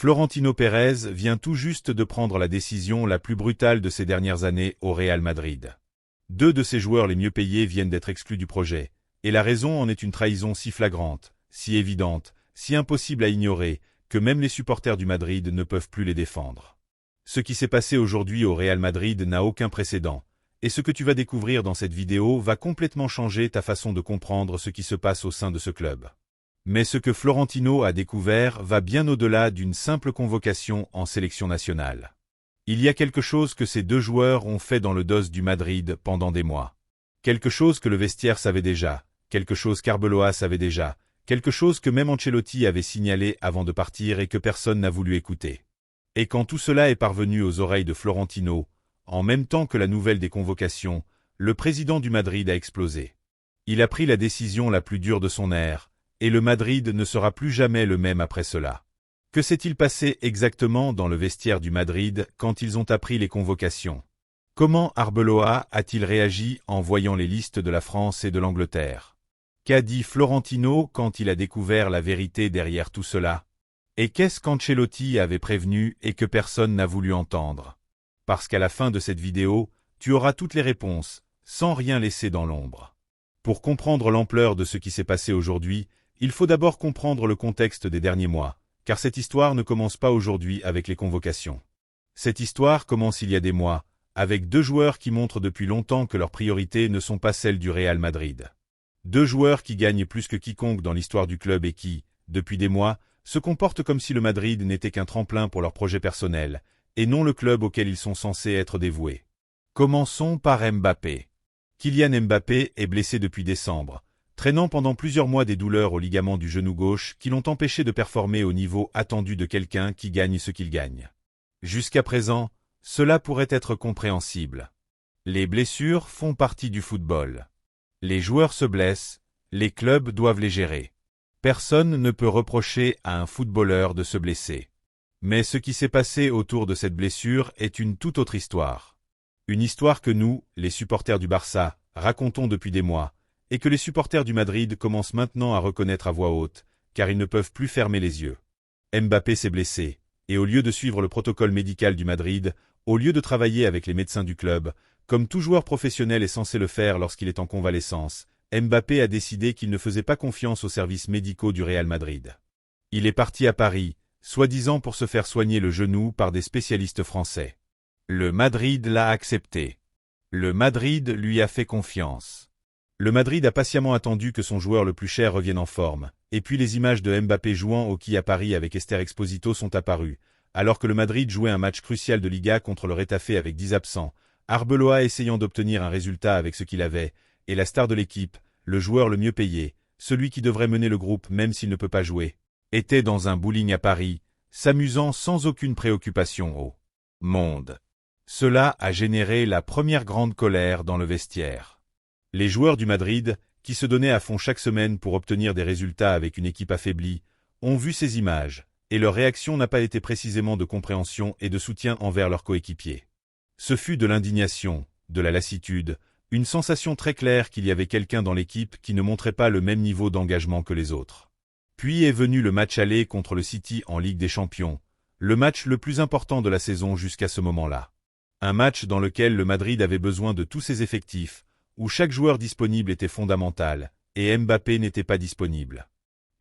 Florentino Pérez vient tout juste de prendre la décision la plus brutale de ces dernières années au Real Madrid. Deux de ses joueurs les mieux payés viennent d'être exclus du projet, et la raison en est une trahison si flagrante, si évidente, si impossible à ignorer, que même les supporters du Madrid ne peuvent plus les défendre. Ce qui s'est passé aujourd'hui au Real Madrid n'a aucun précédent, et ce que tu vas découvrir dans cette vidéo va complètement changer ta façon de comprendre ce qui se passe au sein de ce club. Mais ce que Florentino a découvert va bien au-delà d'une simple convocation en sélection nationale. Il y a quelque chose que ces deux joueurs ont fait dans le dos du Madrid pendant des mois. Quelque chose que le vestiaire savait déjà, quelque chose qu'Arbeloa savait déjà, quelque chose que même Ancelotti avait signalé avant de partir et que personne n'a voulu écouter. Et quand tout cela est parvenu aux oreilles de Florentino, en même temps que la nouvelle des convocations, le président du Madrid a explosé. Il a pris la décision la plus dure de son ère, et le Madrid ne sera plus jamais le même après cela. Que s'est-il passé exactement dans le vestiaire du Madrid quand ils ont appris les convocations? Comment Arbeloa a-t-il réagi en voyant les listes de la France et de l'Angleterre? Qu'a dit Florentino quand il a découvert la vérité derrière tout cela? Et qu'est-ce qu'Ancelotti avait prévenu et que personne n'a voulu entendre? Parce qu'à la fin de cette vidéo, tu auras toutes les réponses, sans rien laisser dans l'ombre. Pour comprendre l'ampleur de ce qui s'est passé aujourd'hui, il faut d'abord comprendre le contexte des derniers mois, car cette histoire ne commence pas aujourd'hui avec les convocations. Cette histoire commence il y a des mois, avec deux joueurs qui montrent depuis longtemps que leurs priorités ne sont pas celles du Real Madrid. Deux joueurs qui gagnent plus que quiconque dans l'histoire du club et qui, depuis des mois, se comportent comme si le Madrid n'était qu'un tremplin pour leur projet personnel, et non le club auquel ils sont censés être dévoués. Commençons par Mbappé. Kylian Mbappé est blessé depuis décembre, traînant pendant plusieurs mois des douleurs au ligament du genou gauche qui l'ont empêché de performer au niveau attendu de quelqu'un qui gagne ce qu'il gagne. Jusqu'à présent, cela pourrait être compréhensible. Les blessures font partie du football. Les joueurs se blessent, les clubs doivent les gérer. Personne ne peut reprocher à un footballeur de se blesser. Mais ce qui s'est passé autour de cette blessure est une toute autre histoire. Une histoire que nous, les supporters du Barça, racontons depuis des mois, et que les supporters du Madrid commencent maintenant à reconnaître à voix haute, car ils ne peuvent plus fermer les yeux. Mbappé s'est blessé, et au lieu de suivre le protocole médical du Madrid, au lieu de travailler avec les médecins du club, comme tout joueur professionnel est censé le faire lorsqu'il est en convalescence, Mbappé a décidé qu'il ne faisait pas confiance aux services médicaux du Real Madrid. Il est parti à Paris, soi-disant pour se faire soigner le genou par des spécialistes français. Le Madrid l'a accepté. Le Madrid lui a fait confiance. Le Madrid a patiemment attendu que son joueur le plus cher revienne en forme, et puis les images de Mbappé jouant au quai à Paris avec Esther Exposito sont apparues, alors que le Madrid jouait un match crucial de Liga contre le Retafe avec 10 absents, Arbeloa essayant d'obtenir un résultat avec ce qu'il avait, et la star de l'équipe, le joueur le mieux payé, celui qui devrait mener le groupe même s'il ne peut pas jouer, était dans un bowling à Paris, s'amusant sans aucune préoccupation au monde. Cela a généré la première grande colère dans le vestiaire. Les joueurs du Madrid, qui se donnaient à fond chaque semaine pour obtenir des résultats avec une équipe affaiblie, ont vu ces images, et leur réaction n'a pas été précisément de compréhension et de soutien envers leurs coéquipiers. Ce fut de l'indignation, de la lassitude, une sensation très claire qu'il y avait quelqu'un dans l'équipe qui ne montrait pas le même niveau d'engagement que les autres. Puis est venu le match aller contre le City en Ligue des Champions, le match le plus important de la saison jusqu'à ce moment-là. Un match dans lequel le Madrid avait besoin de tous ses effectifs, où chaque joueur disponible était fondamental, et Mbappé n'était pas disponible.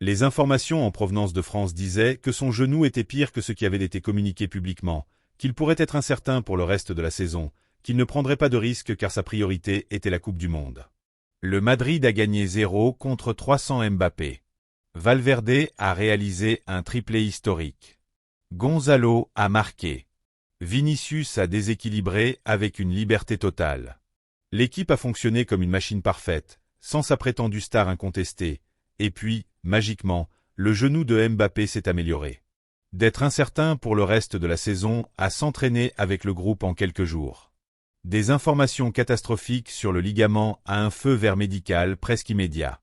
Les informations en provenance de France disaient que son genou était pire que ce qui avait été communiqué publiquement, qu'il pourrait être incertain pour le reste de la saison, qu'il ne prendrait pas de risque car sa priorité était la Coupe du Monde. Le Madrid a gagné 0 contre 300 Mbappé. Valverde a réalisé un triplé historique. Gonzalo a marqué. Vinicius a déséquilibré avec une liberté totale. L'équipe a fonctionné comme une machine parfaite, sans sa prétendue star incontestée, et puis, magiquement, le genou de Mbappé s'est amélioré. D'être incertain pour le reste de la saison à s'entraîner avec le groupe en quelques jours. Des informations catastrophiques sur le ligament à un feu vert médical presque immédiat.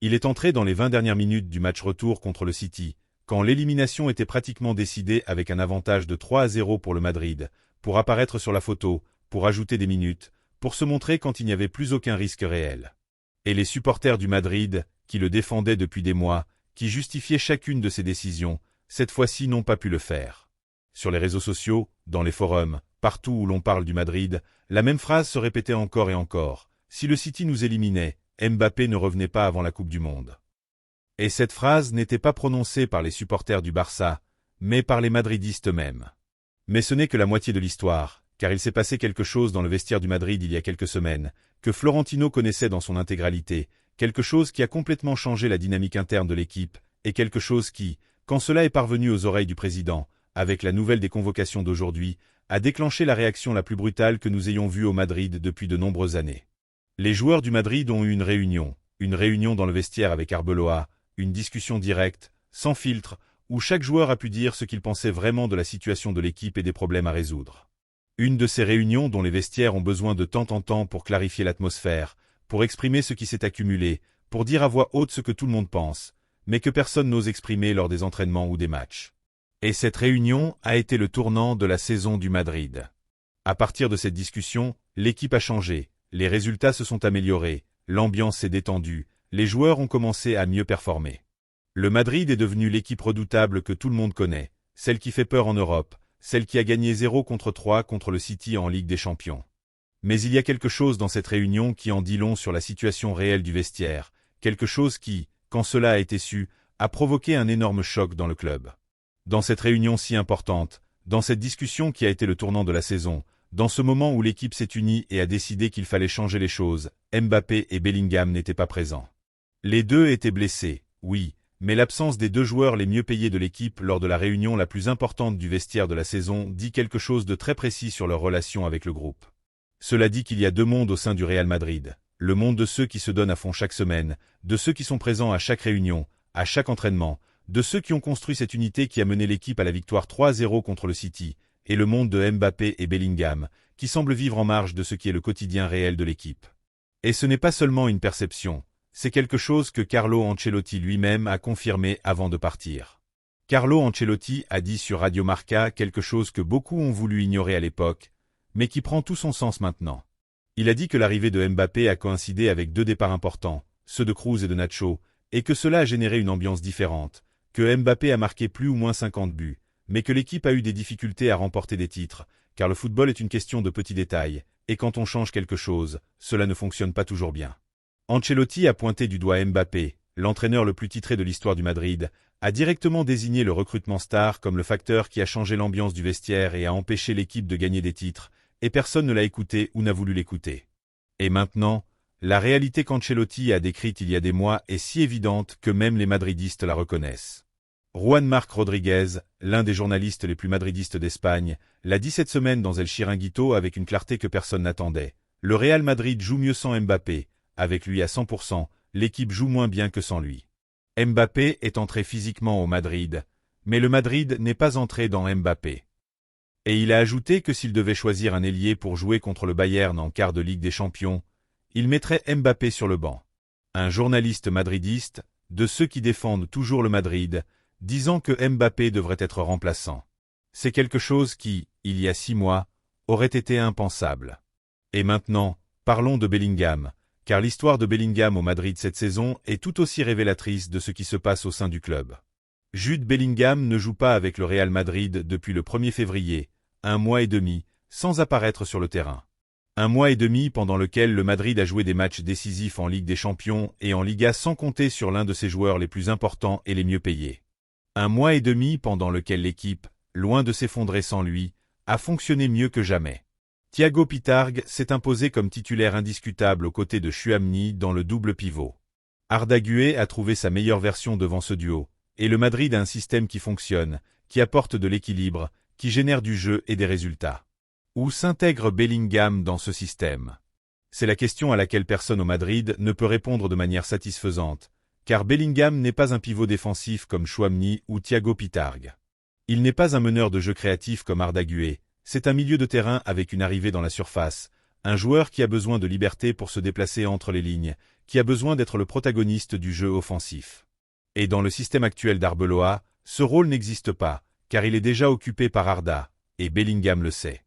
Il est entré dans les 20 dernières minutes du match retour contre le City, quand l'élimination était pratiquement décidée avec un avantage de 3-0 pour le Madrid, pour apparaître sur la photo, pour ajouter des minutes, pour se montrer quand il n'y avait plus aucun risque réel. Et les supporters du Madrid, qui le défendaient depuis des mois, qui justifiaient chacune de ses décisions, cette fois-ci n'ont pas pu le faire. Sur les réseaux sociaux, dans les forums, partout où l'on parle du Madrid, la même phrase se répétait encore et encore. Si le City nous éliminait, Mbappé ne revenait pas avant la Coupe du Monde. Et cette phrase n'était pas prononcée par les supporters du Barça, mais par les madridistes eux-mêmes. Mais ce n'est que la moitié de l'histoire, car il s'est passé quelque chose dans le vestiaire du Madrid il y a quelques semaines, que Florentino connaissait dans son intégralité, quelque chose qui a complètement changé la dynamique interne de l'équipe, et quelque chose qui, quand cela est parvenu aux oreilles du président, avec la nouvelle des convocations d'aujourd'hui, a déclenché la réaction la plus brutale que nous ayons vue au Madrid depuis de nombreuses années. Les joueurs du Madrid ont eu une réunion dans le vestiaire avec Arbeloa, une discussion directe, sans filtre, où chaque joueur a pu dire ce qu'il pensait vraiment de la situation de l'équipe et des problèmes à résoudre. Une de ces réunions dont les vestiaires ont besoin de temps en temps pour clarifier l'atmosphère, pour exprimer ce qui s'est accumulé, pour dire à voix haute ce que tout le monde pense, mais que personne n'ose exprimer lors des entraînements ou des matchs. Et cette réunion a été le tournant de la saison du Madrid. À partir de cette discussion, l'équipe a changé, les résultats se sont améliorés, l'ambiance s'est détendue, les joueurs ont commencé à mieux performer. Le Madrid est devenu l'équipe redoutable que tout le monde connaît, celle qui fait peur en Europe, celle qui a gagné 0-3 contre le City en Ligue des Champions. Mais il y a quelque chose dans cette réunion qui en dit long sur la situation réelle du vestiaire, quelque chose qui, quand cela a été su, a provoqué un énorme choc dans le club. Dans cette réunion si importante, dans cette discussion qui a été le tournant de la saison, dans ce moment où l'équipe s'est unie et a décidé qu'il fallait changer les choses, Mbappé et Bellingham n'étaient pas présents. Les deux étaient blessés, oui, mais l'absence des deux joueurs les mieux payés de l'équipe lors de la réunion la plus importante du vestiaire de la saison dit quelque chose de très précis sur leur relation avec le groupe. Cela dit qu'il y a deux mondes au sein du Real Madrid, le monde de ceux qui se donnent à fond chaque semaine, de ceux qui sont présents à chaque réunion, à chaque entraînement, de ceux qui ont construit cette unité qui a mené l'équipe à la victoire 3-0 contre le City, et le monde de Mbappé et Bellingham, qui semblent vivre en marge de ce qui est le quotidien réel de l'équipe. Et ce n'est pas seulement une perception, c'est quelque chose que Carlo Ancelotti lui-même a confirmé avant de partir. Carlo Ancelotti a dit sur Radio Marca quelque chose que beaucoup ont voulu ignorer à l'époque, mais qui prend tout son sens maintenant. Il a dit que l'arrivée de Mbappé a coïncidé avec deux départs importants, ceux de Kroos et de Nacho, et que cela a généré une ambiance différente, que Mbappé a marqué plus ou moins 50 buts, mais que l'équipe a eu des difficultés à remporter des titres, car le football est une question de petits détails, et quand on change quelque chose, cela ne fonctionne pas toujours bien. Ancelotti a pointé du doigt Mbappé, l'entraîneur le plus titré de l'histoire du Madrid, a directement désigné le recrutement star comme le facteur qui a changé l'ambiance du vestiaire et a empêché l'équipe de gagner des titres, et personne ne l'a écouté ou n'a voulu l'écouter. Et maintenant, la réalité qu'Ancelotti a décrite il y a des mois est si évidente que même les madridistes la reconnaissent. Juan Marc Rodriguez, l'un des journalistes les plus madridistes d'Espagne, l'a dit cette semaine dans El Chiringuito avec une clarté que personne n'attendait. Le Real Madrid joue mieux sans Mbappé. Avec lui à 100%, l'équipe joue moins bien que sans lui. Mbappé est entré physiquement au Madrid, mais le Madrid n'est pas entré dans Mbappé. Et il a ajouté que s'il devait choisir un ailier pour jouer contre le Bayern en quart de Ligue des Champions, il mettrait Mbappé sur le banc. Un journaliste madridiste, de ceux qui défendent toujours le Madrid, disant que Mbappé devrait être remplaçant. C'est quelque chose qui, il y a 6 mois, aurait été impensable. Et maintenant, parlons de Bellingham, car l'histoire de Bellingham au Madrid cette saison est tout aussi révélatrice de ce qui se passe au sein du club. Jude Bellingham ne joue pas avec le Real Madrid depuis le 1er février, 1 mois et demi, sans apparaître sur le terrain. 1 mois et demi pendant lequel le Madrid a joué des matchs décisifs en Ligue des Champions et en Liga sans compter sur l'un de ses joueurs les plus importants et les mieux payés. 1 mois et demi pendant lequel l'équipe, loin de s'effondrer sans lui, a fonctionné mieux que jamais. Thiago Pitagre s'est imposé comme titulaire indiscutable aux côtés de Tchouaméni dans le double pivot. Arda Güler a trouvé sa meilleure version devant ce duo, et le Madrid a un système qui fonctionne, qui apporte de l'équilibre, qui génère du jeu et des résultats. Où s'intègre Bellingham dans ce système? C'est la question à laquelle personne au Madrid ne peut répondre de manière satisfaisante, car Bellingham n'est pas un pivot défensif comme Tchouaméni ou Thiago Pitagre. Il n'est pas un meneur de jeu créatif comme Arda Güler. C'est un milieu de terrain avec une arrivée dans la surface, un joueur qui a besoin de liberté pour se déplacer entre les lignes, qui a besoin d'être le protagoniste du jeu offensif. Et dans le système actuel d'Arbeloa, ce rôle n'existe pas, car il est déjà occupé par Arda, et Bellingham le sait.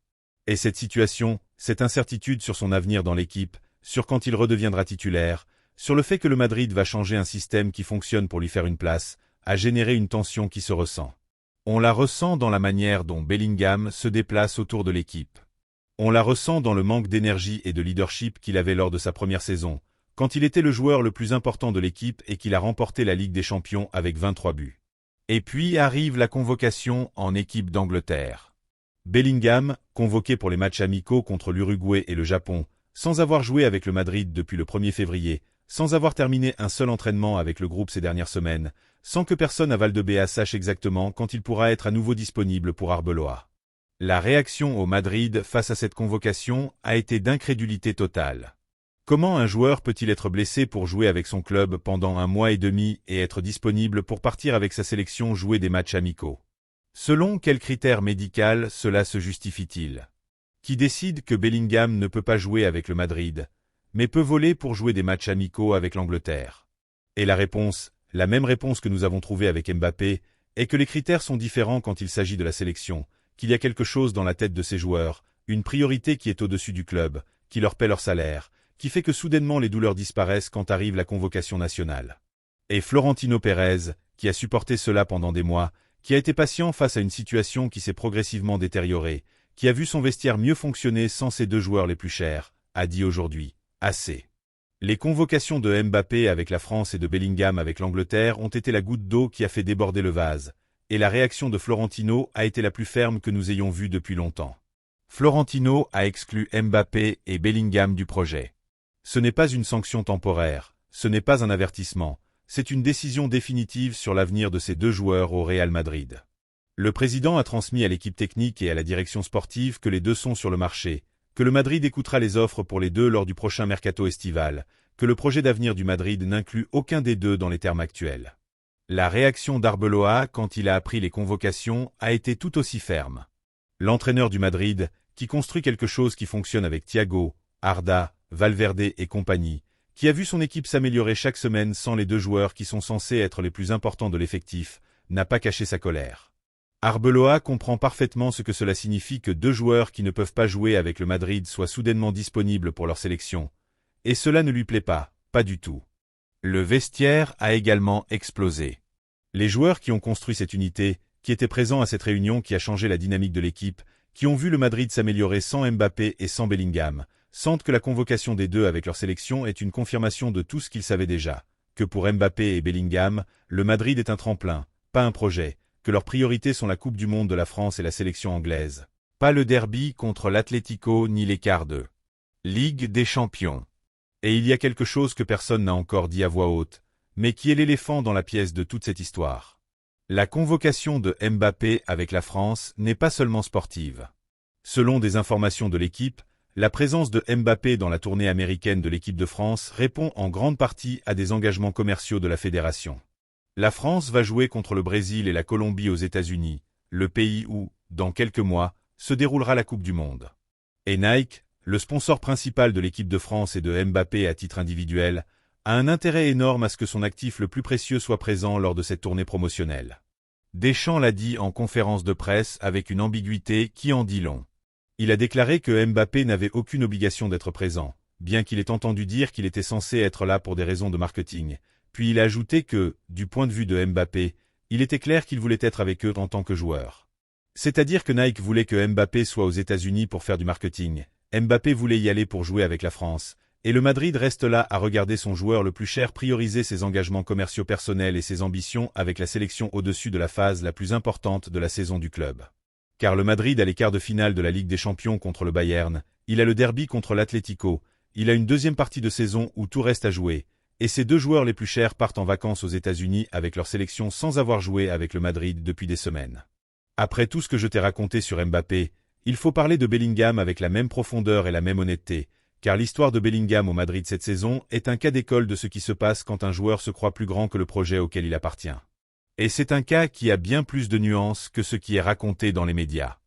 Et cette situation, cette incertitude sur son avenir dans l'équipe, sur quand il redeviendra titulaire, sur le fait que le Madrid va changer un système qui fonctionne pour lui faire une place, a généré une tension qui se ressent. On la ressent dans la manière dont Bellingham se déplace autour de l'équipe. On la ressent dans le manque d'énergie et de leadership qu'il avait lors de sa première saison, quand il était le joueur le plus important de l'équipe et qu'il a remporté la Ligue des Champions avec 23 buts. Et puis arrive la convocation en équipe d'Angleterre. Bellingham, convoqué pour les matchs amicaux contre l'Uruguay et le Japon, sans avoir joué avec le Madrid depuis le 1er février, sans avoir terminé un seul entraînement avec le groupe ces dernières semaines, sans que personne à Valdebea sache exactement quand il pourra être à nouveau disponible pour Arbeloa. La réaction au Madrid face à cette convocation a été d'incrédulité totale. Comment un joueur peut-il être blessé pour jouer avec son club pendant 1 mois et demi et être disponible pour partir avec sa sélection jouer des matchs amicaux? Selon quels critères médicaux cela se justifie-t-il? Qui décide que Bellingham ne peut pas jouer avec le Madrid, mais peut voler pour jouer des matchs amicaux avec l'Angleterre? Et la réponse, la même réponse que nous avons trouvée avec Mbappé, est que les critères sont différents quand il s'agit de la sélection, qu'il y a quelque chose dans la tête de ces joueurs, une priorité qui est au-dessus du club, qui leur paie leur salaire, qui fait que soudainement les douleurs disparaissent quand arrive la convocation nationale. Et Florentino Pérez, qui a supporté cela pendant des mois, qui a été patient face à une situation qui s'est progressivement détériorée, qui a vu son vestiaire mieux fonctionner sans ses 2 joueurs les plus chers, a dit aujourd'hui, assez. Les convocations de Mbappé avec la France et de Bellingham avec l'Angleterre ont été la goutte d'eau qui a fait déborder le vase, et la réaction de Florentino a été la plus ferme que nous ayons vue depuis longtemps. Florentino a exclu Mbappé et Bellingham du projet. Ce n'est pas une sanction temporaire, ce n'est pas un avertissement, c'est une décision définitive sur l'avenir de ces 2 joueurs au Real Madrid. Le président a transmis à l'équipe technique et à la direction sportive que les 2 sont sur le marché, que le Madrid écoutera les offres pour les 2 lors du prochain mercato estival, que le projet d'avenir du Madrid n'inclut aucun des 2 dans les termes actuels. La réaction d'Arbeloa quand il a appris les convocations a été tout aussi ferme. L'entraîneur du Madrid, qui construit quelque chose qui fonctionne avec Thiago, Arda, Valverde et compagnie, qui a vu son équipe s'améliorer chaque semaine sans les 2 joueurs qui sont censés être les plus importants de l'effectif, n'a pas caché sa colère. Arbeloa comprend parfaitement ce que cela signifie que 2 joueurs qui ne peuvent pas jouer avec le Madrid soient soudainement disponibles pour leur sélection. Et cela ne lui plaît pas du tout. Le vestiaire a également explosé. Les joueurs qui ont construit cette unité, qui étaient présents à cette réunion qui a changé la dynamique de l'équipe, qui ont vu le Madrid s'améliorer sans Mbappé et sans Bellingham, sentent que la convocation des 2 avec leur sélection est une confirmation de tout ce qu'ils savaient déjà, que pour Mbappé et Bellingham, le Madrid est un tremplin, pas un projet, que leurs priorités sont la Coupe du Monde de la France et la sélection anglaise, pas le derby contre l'Atlético ni les quarts de Ligue des Champions. Et il y a quelque chose que personne n'a encore dit à voix haute, mais qui est l'éléphant dans la pièce de toute cette histoire. La convocation de Mbappé avec la France n'est pas seulement sportive. Selon des informations de l'équipe, la présence de Mbappé dans la tournée américaine de l'équipe de France répond en grande partie à des engagements commerciaux de la fédération. La France va jouer contre le Brésil et la Colombie aux États-Unis, le pays où, dans quelques mois, se déroulera la Coupe du Monde. Et Nike, le sponsor principal de l'équipe de France et de Mbappé à titre individuel, a un intérêt énorme à ce que son actif le plus précieux soit présent lors de cette tournée promotionnelle. Deschamps l'a dit en conférence de presse avec une ambiguïté qui en dit long. Il a déclaré que Mbappé n'avait aucune obligation d'être présent, bien qu'il ait entendu dire qu'il était censé être là pour des raisons de marketing. Puis il a ajouté que, du point de vue de Mbappé, il était clair qu'il voulait être avec eux en tant que joueur. C'est-à-dire que Nike voulait que Mbappé soit aux États-Unis pour faire du marketing, Mbappé voulait y aller pour jouer avec la France, et le Madrid reste là à regarder son joueur le plus cher prioriser ses engagements commerciaux personnels et ses ambitions avec la sélection au-dessus de la phase la plus importante de la saison du club. Car le Madrid a les quarts de finale de la Ligue des Champions contre le Bayern, il a le derby contre l'Atlético, il a une deuxième partie de saison où tout reste à jouer, et ses 2 joueurs les plus chers partent en vacances aux États-Unis avec leur sélection sans avoir joué avec le Madrid depuis des semaines. Après tout ce que je t'ai raconté sur Mbappé, il faut parler de Bellingham avec la même profondeur et la même honnêteté, car l'histoire de Bellingham au Madrid cette saison est un cas d'école de ce qui se passe quand un joueur se croit plus grand que le projet auquel il appartient. Et c'est un cas qui a bien plus de nuances que ce qui est raconté dans les médias.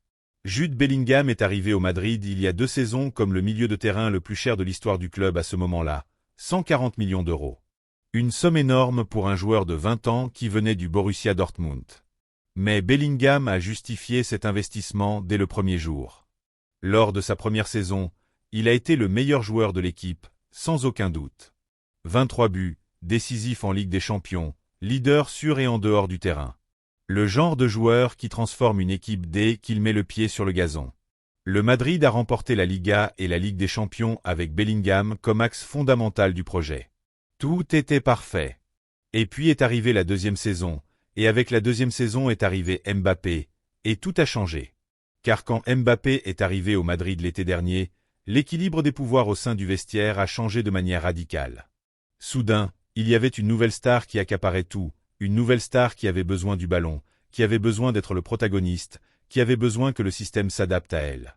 Jude Bellingham est arrivé au Madrid il y a 2 saisons comme le milieu de terrain le plus cher de l'histoire du club à ce moment-là, 140 millions d'euros. Une somme énorme pour un joueur de 20 ans qui venait du Borussia Dortmund. Mais Bellingham a justifié cet investissement dès le premier jour. Lors de sa première saison, il a été le meilleur joueur de l'équipe, sans aucun doute. 23 buts, décisif en Ligue des Champions, leader sur et en dehors du terrain. Le genre de joueur qui transforme une équipe dès qu'il met le pied sur le gazon. Le Madrid a remporté la Liga et la Ligue des Champions avec Bellingham comme axe fondamental du projet. Tout était parfait. Et puis est arrivée la deuxième saison, et avec la deuxième saison est arrivé Mbappé, et tout a changé. Car quand Mbappé est arrivé au Madrid l'été dernier, l'équilibre des pouvoirs au sein du vestiaire a changé de manière radicale. Soudain, il y avait une nouvelle star qui accaparait tout, une nouvelle star qui avait besoin du ballon, qui avait besoin d'être le protagoniste, qui avait besoin que le système s'adapte à elle.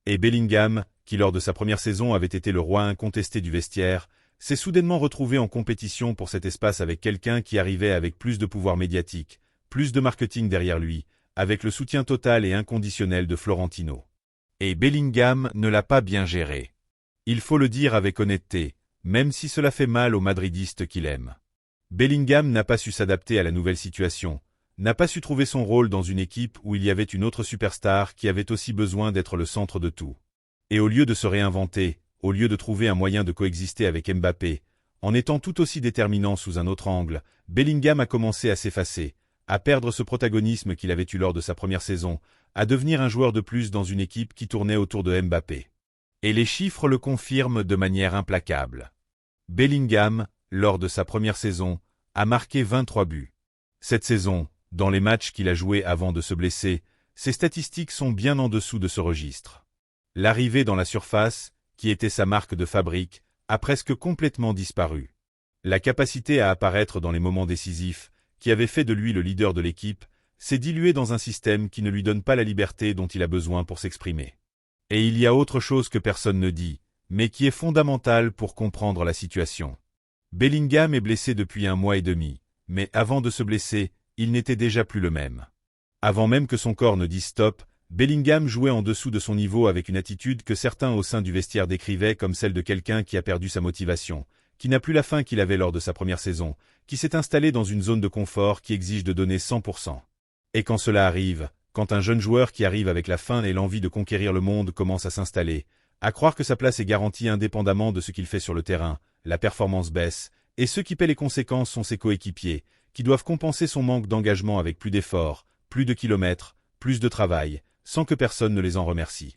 Et Bellingham, qui lors de sa première saison avait été le roi incontesté du vestiaire, s'est soudainement retrouvé en compétition pour cet espace avec quelqu'un qui arrivait avec plus de pouvoir médiatique, plus de marketing derrière lui, avec le soutien total et inconditionnel de Florentino. Et Bellingham ne l'a pas bien géré. Il faut le dire avec honnêteté, même si cela fait mal aux madridistes qu'il aime. Bellingham n'a pas su s'adapter à la nouvelle situation, n'a pas su trouver son rôle dans une équipe où il y avait une autre superstar qui avait aussi besoin d'être le centre de tout. Et au lieu de se réinventer, au lieu de trouver un moyen de coexister avec Mbappé, en étant tout aussi déterminant sous un autre angle, Bellingham a commencé à s'effacer, à perdre ce protagonisme qu'il avait eu lors de sa première saison, à devenir un joueur de plus dans une équipe qui tournait autour de Mbappé. Et les chiffres le confirment de manière implacable. Bellingham, lors de sa première saison, a marqué 23 buts. Cette saison, dans les matchs qu'il a joués avant de se blesser, ses statistiques sont bien en dessous de ce registre. L'arrivée dans la surface, qui était sa marque de fabrique, a presque complètement disparu. La capacité à apparaître dans les moments décisifs, qui avait fait de lui le leader de l'équipe, s'est diluée dans un système qui ne lui donne pas la liberté dont il a besoin pour s'exprimer. Et il y a autre chose que personne ne dit, mais qui est fondamental pour comprendre la situation. Bellingham est blessé depuis 1 mois et demi, mais avant de se blesser, il n'était déjà plus le même. Avant même que son corps ne dise stop, Bellingham jouait en dessous de son niveau avec une attitude que certains au sein du vestiaire décrivaient comme celle de quelqu'un qui a perdu sa motivation, qui n'a plus la faim qu'il avait lors de sa première saison, qui s'est installé dans une zone de confort qui exige de donner 100%. Et quand cela arrive, quand un jeune joueur qui arrive avec la faim et l'envie de conquérir le monde commence à s'installer, à croire que sa place est garantie indépendamment de ce qu'il fait sur le terrain, la performance baisse, et ceux qui paient les conséquences sont ses coéquipiers, qui doivent compenser son manque d'engagement avec plus d'efforts, plus de kilomètres, plus de travail, sans que personne ne les en remercie.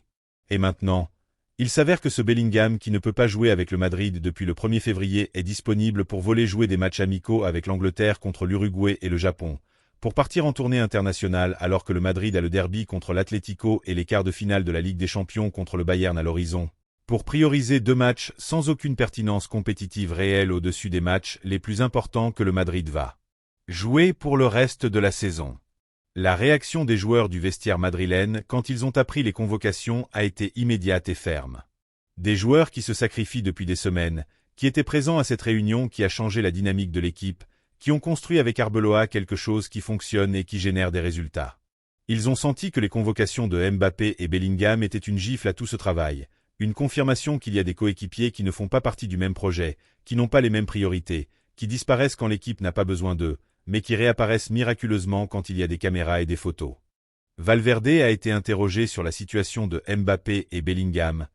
Et maintenant, il s'avère que ce Bellingham qui ne peut pas jouer avec le Madrid depuis le 1er février est disponible pour voler jouer des matchs amicaux avec l'Angleterre contre l'Uruguay et le Japon, pour partir en tournée internationale alors que le Madrid a le derby contre l'Atlético et les quarts de finale de la Ligue des Champions contre le Bayern à l'horizon, pour prioriser 2 matchs sans aucune pertinence compétitive réelle au-dessus des matchs les plus importants que le Madrid va jouer pour le reste de la saison. La réaction des joueurs du vestiaire madrilène quand ils ont appris les convocations a été immédiate et ferme. Des joueurs qui se sacrifient depuis des semaines, qui étaient présents à cette réunion qui a changé la dynamique de l'équipe, qui ont construit avec Arbeloa quelque chose qui fonctionne et qui génère des résultats. Ils ont senti que les convocations de Mbappé et Bellingham étaient une gifle à tout ce travail, une confirmation qu'il y a des coéquipiers qui ne font pas partie du même projet, qui n'ont pas les mêmes priorités, qui disparaissent quand l'équipe n'a pas besoin d'eux, mais qui réapparaissent miraculeusement quand il y a des caméras et des photos. Valverde a été interrogé sur la situation de Mbappé et Bellingham,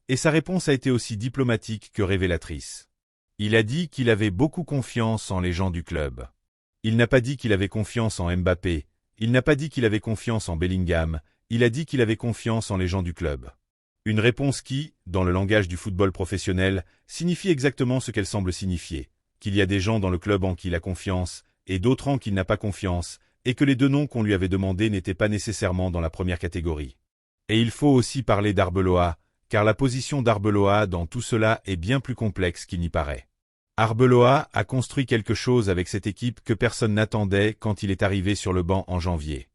et sa réponse a été aussi diplomatique que révélatrice. Il a dit qu'il avait beaucoup confiance en les gens du club. Il n'a pas dit qu'il avait confiance en Mbappé, il n'a pas dit qu'il avait confiance en Bellingham, il a dit qu'il avait confiance en les gens du club. Une réponse qui, dans le langage du football professionnel, signifie exactement ce qu'elle semble signifier, qu'il y a des gens dans le club en qui il a confiance, et d'autres en qui il n'a pas confiance, et que les 2 noms qu'on lui avait demandés n'étaient pas nécessairement dans la première catégorie. Et il faut aussi parler d'Arbeloa, car la position d'Arbeloa dans tout cela est bien plus complexe qu'il n'y paraît. Arbeloa a construit quelque chose avec cette équipe que personne n'attendait quand il est arrivé sur le banc en janvier.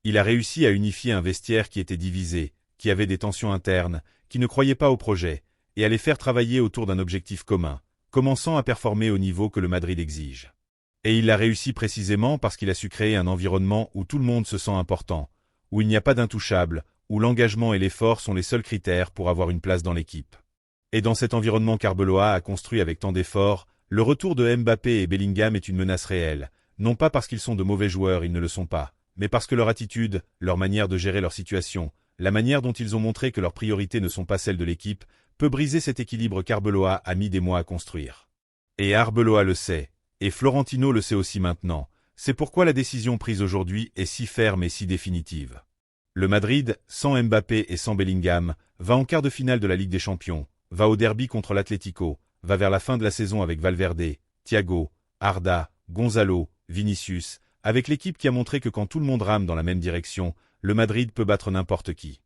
Il a réussi à unifier un vestiaire qui était divisé, qui avait des tensions internes, qui ne croyait pas au projet, et à les faire travailler autour d'un objectif commun, commençant à performer au niveau que le Madrid exige. Et il l'a réussi précisément parce qu'il a su créer un environnement où tout le monde se sent important, où il n'y a pas d'intouchable, où l'engagement et l'effort sont les seuls critères pour avoir une place dans l'équipe. Et dans cet environnement qu'Arbeloa a construit avec tant d'efforts, le retour de Mbappé et Bellingham est une menace réelle, non pas parce qu'ils sont de mauvais joueurs, ils ne le sont pas, mais parce que leur attitude, leur manière de gérer leur situation, la manière dont ils ont montré que leurs priorités ne sont pas celles de l'équipe, peut briser cet équilibre qu'Arbeloa a mis des mois à construire. Et Arbeloa le sait. Et Florentino le sait aussi maintenant, c'est pourquoi la décision prise aujourd'hui est si ferme et si définitive. Le Madrid, sans Mbappé et sans Bellingham, va en quart de finale de la Ligue des Champions, va au derby contre l'Atlético, va vers la fin de la saison avec Valverde, Thiago, Arda, Gonzalo, Vinicius, avec l'équipe qui a montré que quand tout le monde rame dans la même direction, le Madrid peut battre n'importe qui.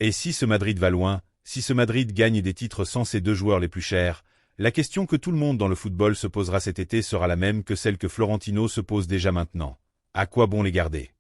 Et si ce Madrid va loin, si ce Madrid gagne des titres sans ses deux joueurs les plus chers, la question que tout le monde dans le football se posera cet été sera la même que celle que Florentino se pose déjà maintenant. À quoi bon les garder ?